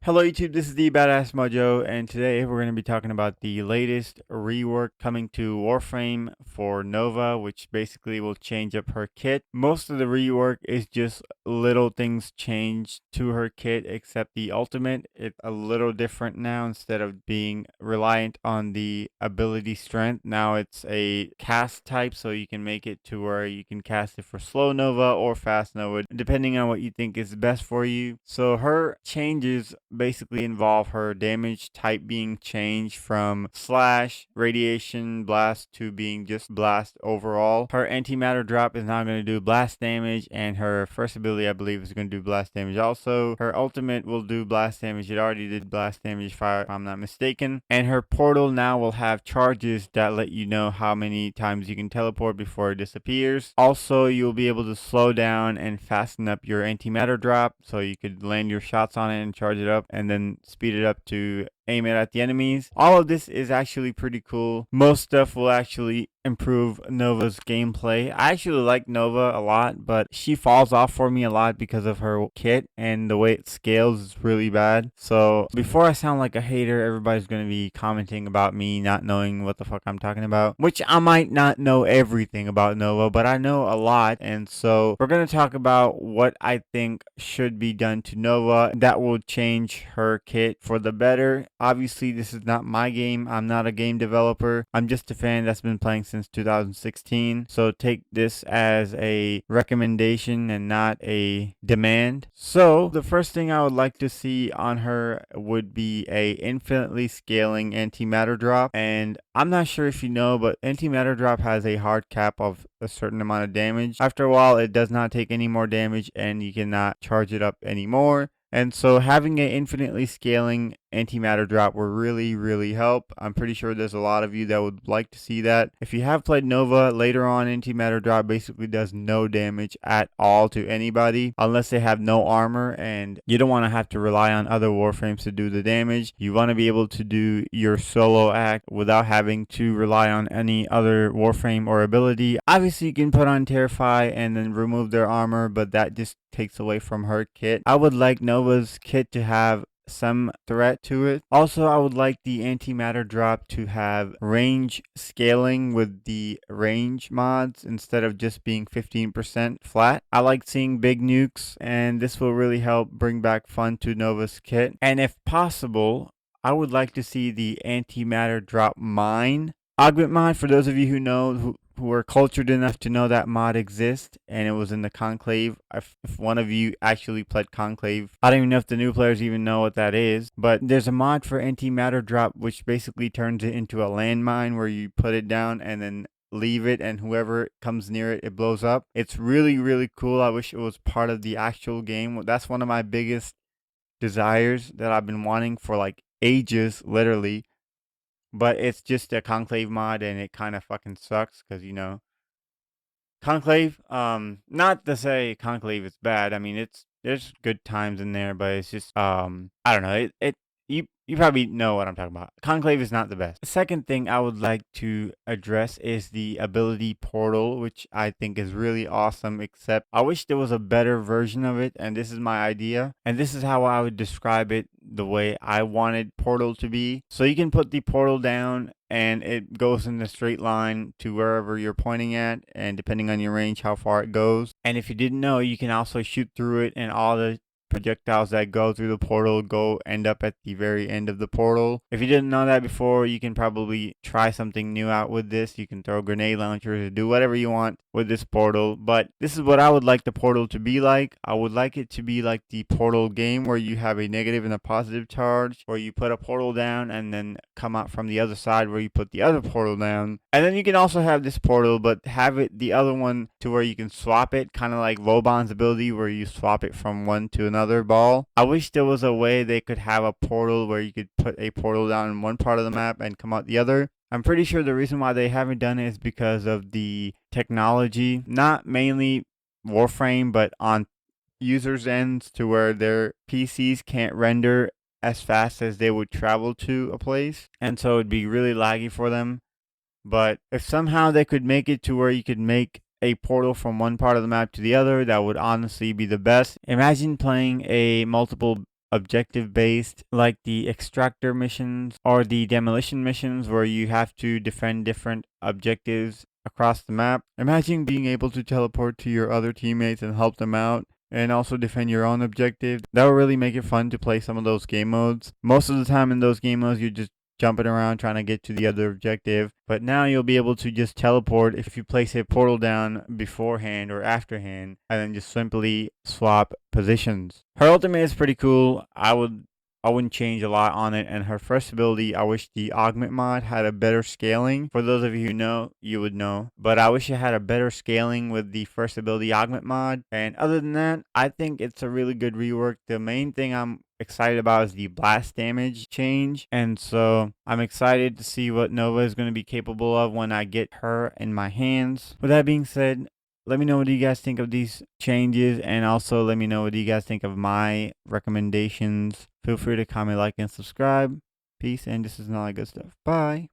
Hello YouTube, this is the Badass Mojo, and today we're going to be talking about the latest rework coming to Warframe for Nova, which basically will change up her kit. Most of the rework is just little things changed to her kit, except the ultimate. It's a little different now. Instead of being reliant on the ability strength, now it's a cast type, so you can make it to where you can cast it for slow Nova or fast Nova, depending on what you think is best for you. So her changes basically involve her damage type being changed from slash, radiation, blast to being just blast overall. Her antimatter drop is now going to do blast damage, and her first ability I believe is going to do blast damage also. Her ultimate will do blast damage. It already did blast damage if I'm not mistaken. And her portal now will have charges that let you know how many times you can teleport before it disappears. Also, you'll be able to slow down and fasten up your antimatter drop, so you could land your shots on it and charge it up and then speed it up to aim it at the enemies. All of this is actually pretty cool. Most stuff will actually improve Nova's gameplay. I actually like Nova a lot, but she falls off for me a lot because of her kit, and the way it scales is really bad. So before I sound like a hater, everybody's going to be commenting about me not knowing what the fuck I'm talking about, which I might not know everything about Nova, but I know a lot. And so we're going to talk about what I think should be done to Nova that will change her kit for the better. Obviously, this is not my game. I'm not a game developer. I'm just a fan that's been playing since 2016. So take this as a recommendation and not a demand. So the first thing I would like to see on her would be a infinitely scaling antimatter drop. And I'm not sure if you know, but antimatter drop has a hard cap of a certain amount of damage. After a while, it does not take any more damage and you cannot charge it up anymore. And so having an infinitely scaling antimatter drop will really help. I'm pretty sure there's a lot of you that would like to see that. If you have played Nova, later on antimatter drop basically does no damage at all to anybody unless they have no armor, and you don't want to have to rely on other Warframes to do the damage. You want to be able to do your solo act without having to rely on any other Warframe or ability. Obviously you can put on Terrify and then remove their armor, but that just takes away from her kit. I would like Nova's kit to have some threat to it. Also, I would like the antimatter drop to have range scaling with the range mods instead of just being 15% flat. I like seeing big nukes, and this will really help bring back fun to Nova's kit. And if possible, I would like to see the antimatter drop mine augment mod. For those of you who know, who are cultured enough to know that mod exists, and it was in the Conclave. If one of you actually played Conclave, I don't even know if the new players even know what that is, but there's a mod for antimatter drop which basically turns it into a landmine where you put it down and then leave it, and whoever comes near it, it blows up. It's really cool. I wish it was part of the actual game. That's one of my biggest desires that I've been wanting for like ages, literally. But it's just a Conclave mod, and it kind of fucking sucks because, you know, Conclave, not to say Conclave is bad. I mean, there's good times in there, but it's just, I don't know. You probably know what I'm talking about. Conclave is not the best. The second thing I would like to address is the ability portal, which I think is really awesome, except I wish there was a better version of it, and this is my idea, and this is how I would describe it the way I wanted portal to be. So you can put the portal down and it goes in a straight line to wherever you're pointing at, and depending on your range, how far it goes. And if you didn't know, you can also shoot through it, and all the projectiles that go through the portal end up at the very end of the portal. If you didn't know that before, you can probably try something new out with this. You can throw grenade launchers, do whatever you want with this portal, but this is what I would like the portal to be like. I would like it to be like the Portal game, where you have a negative and a positive charge, where you put a portal down and then come out from the other side where you put the other portal down. And then you can also have this portal, but have it the other one to where you can swap it, kind of like Vauban's ability where you swap it from one to another ball. I wish there was a way they could have a portal where you could put a portal down in one part of the map and come out the other. I'm pretty sure the reason why they haven't done it is because of the technology, not mainly Warframe, but on users' ends, to where their PCs can't render as fast as they would travel to a place, and so it'd be really laggy for them. But if somehow they could make it to where you could make a portal from one part of the map to the other, that would honestly be the best. Imagine playing a multiple objective based, like the extractor missions or the demolition missions where you have to defend different objectives across the map. Imagine being able to teleport to your other teammates and help them out and also defend your own objective. That would really make it fun to play some of those game modes. Most of the time in those game modes, you're just jumping around trying to get to the other objective. But now you'll be able to just teleport if you place a portal down beforehand or afterhand and then just simply swap positions. Her ultimate is pretty cool. I wouldn't change a lot on it. And her first ability, I wish the augment mod had a better scaling. For those of you who know, you would know. But I wish it had a better scaling with the first ability augment mod. And other than that, I think it's a really good rework. The main thing I'm excited about is the blast damage change. And so I'm excited to see what Nova is going to be capable of when I get her in my hands. With that being said, let me know what you guys think of these changes, and also let me know what you guys think of my recommendations. Feel free to comment, like, and subscribe. Peace, and this is all that good stuff. Bye.